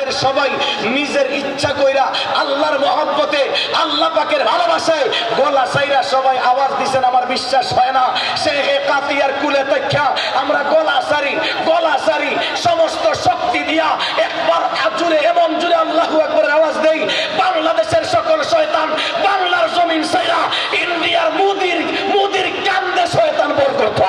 আমাদের সবাই নিজের ইচ্ছা কইরা আল্লাহর মহব্বতে আল্লাহ পাকের ভালোবাসায় গলা সাইরা সবাই আওয়াজ দিছেন। আমার বিশ্বাস হয় না শেখে কাতিয়ার কুলে দেখা আমরা গলা সারি সমস্ত শক্তি দিয়া একবার জুড়ে এমন জুড়ে আল্লাহু আকবার আওয়াজ দেই, বাংলাদেশের সকল শয়তান বাংলার জমিন সাইরা ইন্ডিয়ার মুদির কান্দে শয়তান বরকত।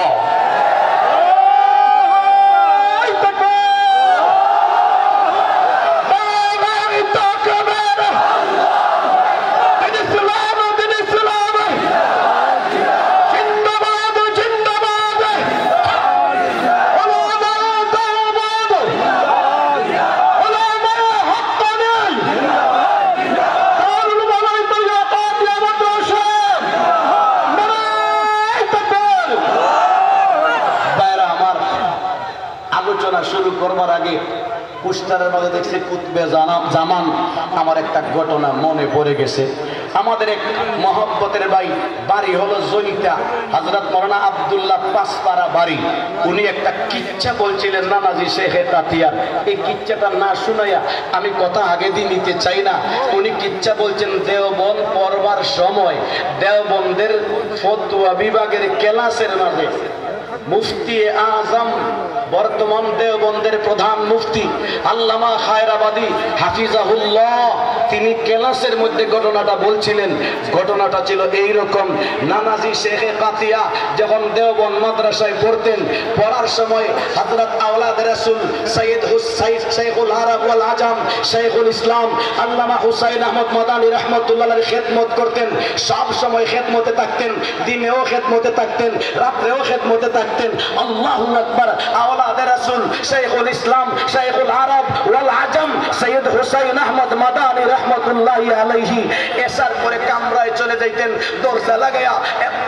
শুরু করবার আগে পোস্টারের মধ্যে দেখছি কুতবে জামান। আমার একটা ঘটনা মনে পড়ে গেছে। আমাদের এক মহব্বতের ভাই, বাড়ি হলো জয়িতা, হযরত মাওলানা আব্দুল্লাহ পাঁচপাড়া বাড়ি। উনি একটা কিচ্ছা বলছিলেন নানাজি শেখে তাতিয়ার। এই কিচ্ছাটা না শুনাইয়া আমি কথা আগে দিয়ে নিতে চাই না। উনি কিচ্ছা বলছেন দেওবন্দ পড়বার সময় দেওবন্দের ফতোয়া বিভাগের ক্লাসের মাঝে মুফতি আজম, বর্তমান দেওবন্দের প্রধান মুফতি আল্লামা খায়রাবাদী হাফিজাহুল্লাহ, তিনি ক্লাসের মধ্যে ঘটনাটা বলছিলেন। ঘটনাটা ছিল এইরকম, নানাজি শেখে কাতিয়া যখন দেওবন্দ মাদ্রাসায় পড়তেন, পড়ার সময় হযরত আওলাদ রাসূল সৈয়দ শেখুল আরব ওয়াল আজম শেখুল ইসলাম আল্লামা হুসাইন আহমদ মাদানী রাহমাতুল্লাহ খেদমত করতেন। সব সময় খেদমতে থাকতেন, দিনেও খেদমতে থাকতেন, রাত্রেও খেদমতে থাকতেন। আল্লাহু আকবার। আওলাদ রাসূল শেখুল ইসলাম শেখুল আরব ওয়াল আজম সৈয়দ হুসাইন আহমদ মাদানী রাহমাতুল্লাহি আলাইহি এসার পরে কামরায় চলে যাইতেন।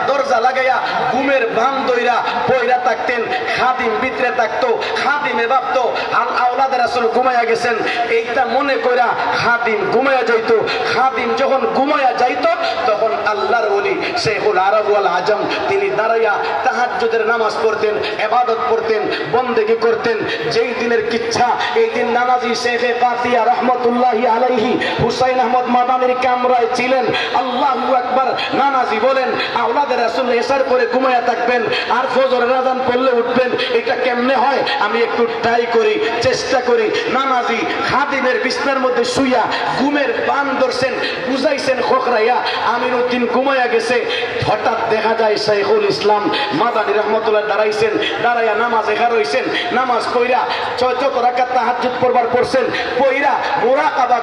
দরজা লাগাইয়া ঘুমের ভান দইরা পয়রা থাকতেন। খাদিম ভিতরে থাকতো, খাদিমে ভাবতো আওলাদ রাসূল ঘুমায়া গেছেন। এইটা মনে কইরা খাদিম ঘুমায়া যাইতো। খাদিম যখন ঘুমায়া যাইতো তখন আল্লাহর ওলি শেখুল আরব ওয়াল আজম তিনি দাঁড়াইয়া তাহাজ্জুদের নামাজ পড়তেন, ইবাদত করতেন, বন্দেগি করতেন। যেই দিনের কিচ্ছা, এই দিন নানাজি শেখে কাতিয়া রাহমাতুল্লাহি আলাইহি হুসাইন আহমদ মাদানীর কামরায় ছিলেন। আল্লাহু আকবার। নানাজি বলেন আওলাদ রাসূল এশার পরে ঘুমায়া থাকবেন আর ফজরের আযান পড়লে উঠবেন। এটা কেমনে হয়? আমি একটু ট্রাই করি, চেষ্টা করি। নানাজি খাদিমের বিছনার মধ্যে শুইয়া ঘুমের পান ধরছেন, বুঝাইছেন খোকরাইয়া আমিনুদ্দিন ঘুমায়া গেছে। হঠাৎ দেখা যায় শেখুল ইসলাম মাদানী রাহমাতুল্লাহ দাঁড়াইছেন, দাঁড়াইয়া নামাজে খারইছেন। নামাজ পড়া 6 রাকাত তাহাজ্জুদ পড়বার পড়ছেন, পড়া মুরাকাবা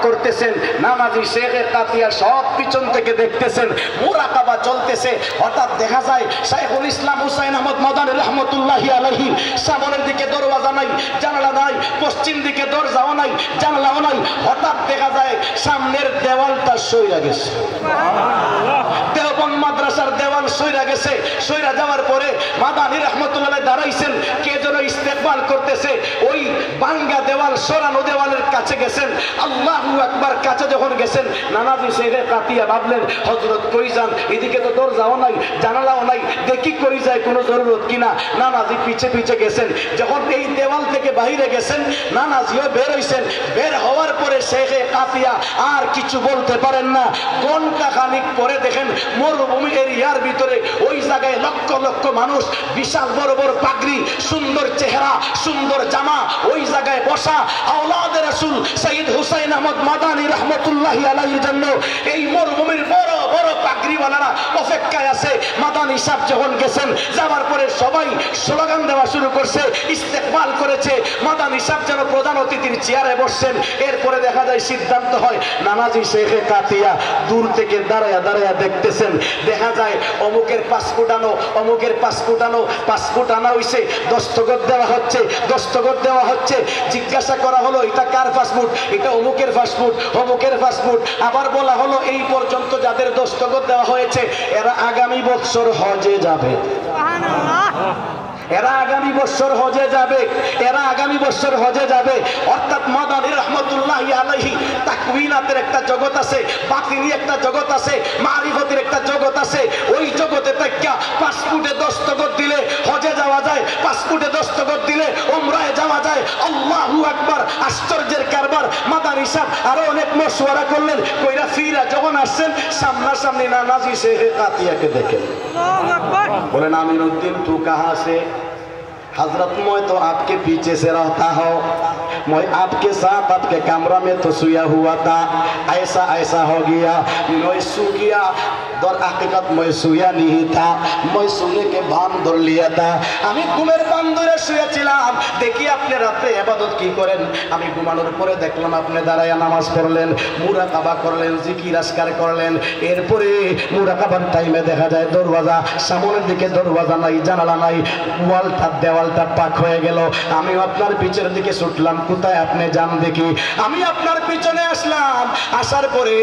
করতেছেন। নামাজি শেখে কাতিয়া সব পিছন থেকে দেখতেছেন, মুরাকাবা চলতেছে। হঠাৎ দেখা যায় শেখুল ইসলাম হুসাইন আহমদ মাদানী রাহমাতুল্লাহি আলাইহি সামনের দিকে দরওয়াজা নাই, জানালা নাই, পশ্চিম দিকে দরজাও নাই, জানালাও নাই। হঠাৎ দেখা যায় সামনের দেওয়ালটা সইরা গেছে। দেওবন্দ মাদ্রাসার দেওয়াল সইরা গেছে। সইরা যাওয়ার পরে মাদানী রাহমাতুল্লাহ দাঁড়াইছেন, কে যেন ইস্তেকবাল করতেছে। ওই ভাঙ্গা দেওয়াল, সরানো দেওয়ালের কাছে গেছেন। আল্লাহু আকবার। কাছে যখন গেছেন নানাজি শেখে কাতিয়া ভাবলেন হযরত কই যান, এদিকে তো দরজাও নাই, জানালাও নাই, দেখি কই যায়, কোনো জরুরত কিনা। নানাজি পিছে পিছে গেছেন। যখন এই দেওয়াল থেকে বাইরে গেছেন, নানাজিও বের হইছেন। বের হওয়ার পরে শেখে কাতিয়া আর কিছু বলতে পারেন না। ঘন্টা খানিক পরে দেখেন মরুভূমি এরিয়ার ভিতরে ওই জায়গায় লক্ষ লক্ষ মানুষ, বিশাল বড় বড় পাগড়ি, সুন্দর চেহারা, সুন্দর জামা, ওই জায়গায় বসা আওলাদ রাসূল সৈয়দ হুসাইন আহমদ মাদানী রাহমাতুল্লাহি আলাইহির জন্য এই মরুভূমির বড় বড় পাগড়িওয়ালারা অপেক্ষায় আছে। মাদানী সাহেব যখন গেছেন, যাওয়ার পরে সবাই স্লোগান দেওয়া শুরু করছে, ইস্তেকবাল করেছে। মাদানী সাহেব যেন প্রধান অতিথির চেয়ারে বসছেন। এরপরে দেখা যায় সিদ্ধান্ত হয় নানাজি শেখে কাতিয়া দূর থেকে দাঁড়ায়া দাঁড়ায়া দেখতেছেন। দেখা যায় অমুকের পাসপোর্ট আনো, অমুকের পাসপোর্ট আনো। পাসপোর্ট আনা হইছে, দস্তখত দেওয়া হচ্ছে, দস্তখত দেওয়া হচ্ছে। জিজ্ঞাসা করা হলো এটা কার পাসপোর্ট? এটা অমুকের পাসপোর্ট, অমুকের পাসপোর্ট। আবার বলা হলো এই পর্যন্ত যাদের দস্তখত দেওয়া হয়েছে এরা আগামী বছর হজে যাবে। এরা আগামী বছর হজে যাবে, এরা আগামী বছর হজে যাবে। অর্থাৎ মাদানী রাহমাতুল্লাহি আলাইহি তাকওয়িনাতের একটা জগৎ আছে, বাতিনি একটা জগৎ আছে, মারিফতের একটা জগৎ আছে। ওই জগতে থেকে পাসপোর্টে দস্তখত দিলে হজে যাওয়া যায়, পাসপোর্টে দস্তখত দিলে উমরায় যাওয়া যায়। আল্লাহু আকবার। নাজি সাহেব আরো অনেক মশওয়ারা করলেন, কইরা ফিরা যখন আসছেন সামনাসামনি না নাজি শেখে কাতিয়াকে দেখেন, বলেন আমিনুদ্দিন তু কাহা সে? हजरत मैं तो आपके पीछे से रहता हूँ, मैं आपके साथ आपके कमरा में तो सोया हुआ था, ऐसा ऐसा हो गया, मैं सो गया, दर हकीकत मैं सोया नहीं था, मैं सोने के भान धर लिया था, আমি ঘুমের ভান ধরে শুয়েছিলাম। দেখি আপনি রাতে ইবাদত কি করেন, আমি ঘুমানোর পরে দেখলাম আপনি দাঁড়ায়া নামাজ পড়লেন, মুরাকাবা করলেন, জিকির আজকার করলেন। এরপরে মুরাকাবার টাইমে দেখা যায় দরওয়াজা, সামনের দিকে দরওয়াজা নাই, জানালা নাই, ওয়ালটা দেওয়ালটা পাক হয়ে গেল। আমি আপনার পিছনের দিকে ছুটলাম, কোথায় আপনি যান দেখি। আমি আপনার পিছনে আসলাম, আসার পরে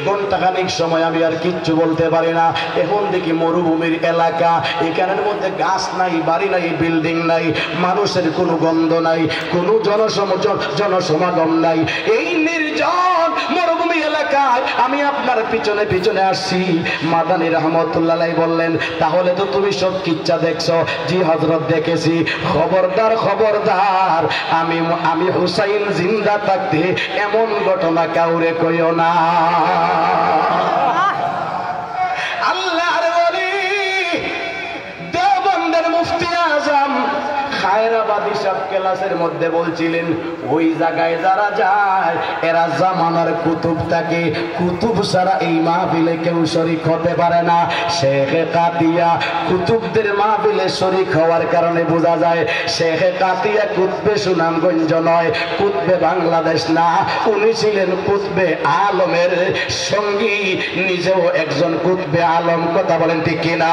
ঘন্টাখানিক সময় আমি আর কিচ্ছু বলতে পারি না। এখন দেখি মরুভূমির এলাকা, এখানের মধ্যে গাছ নাই, বাড়ি নাই, বিল্ডিং নাই, মানুষের কোনো গন্ধ নাই, কোনো জনসমাগম নাই। এই নির্জন মরুভূমি এলাকায় আমি আপনার পিছনে পিছনে আসছি। মাদানী রহমতুল্লাহ বললেন, তাহলে তো তুমি সব কিচ্ছা দেখছো? জি হযরত দেখেছি। খবরদার খবরদার, আমি হুসাইন জিন্দা থাকতে এমন ঘটনা কাউরে কইও না। আল্লাহর ওলি দেওবন্দের মুফতি আজম খায়রাবাদী সাহেব ক্লাসের মধ্যে বলছিলেন, ওই জায়গায় যারা যায় এরা জামানার কুতুব থাকে, কুতুব ছাড়া এই মাহফিলে কেউ শরীক হতে পারে না। শেখে কাতিয়া কুতুবদের মাহফিলে শরীক হওয়ার কারণে বোঝা যায় শেখে কাতিয়া কুতবে সুনামগঞ্জ নয়, কুতবে বাংলাদেশ না, উনি ছিলেন কুতবে আলমের সঙ্গী, নিজেও একজন কুতবে আলম। কথা বলেন ঠিক কিনা?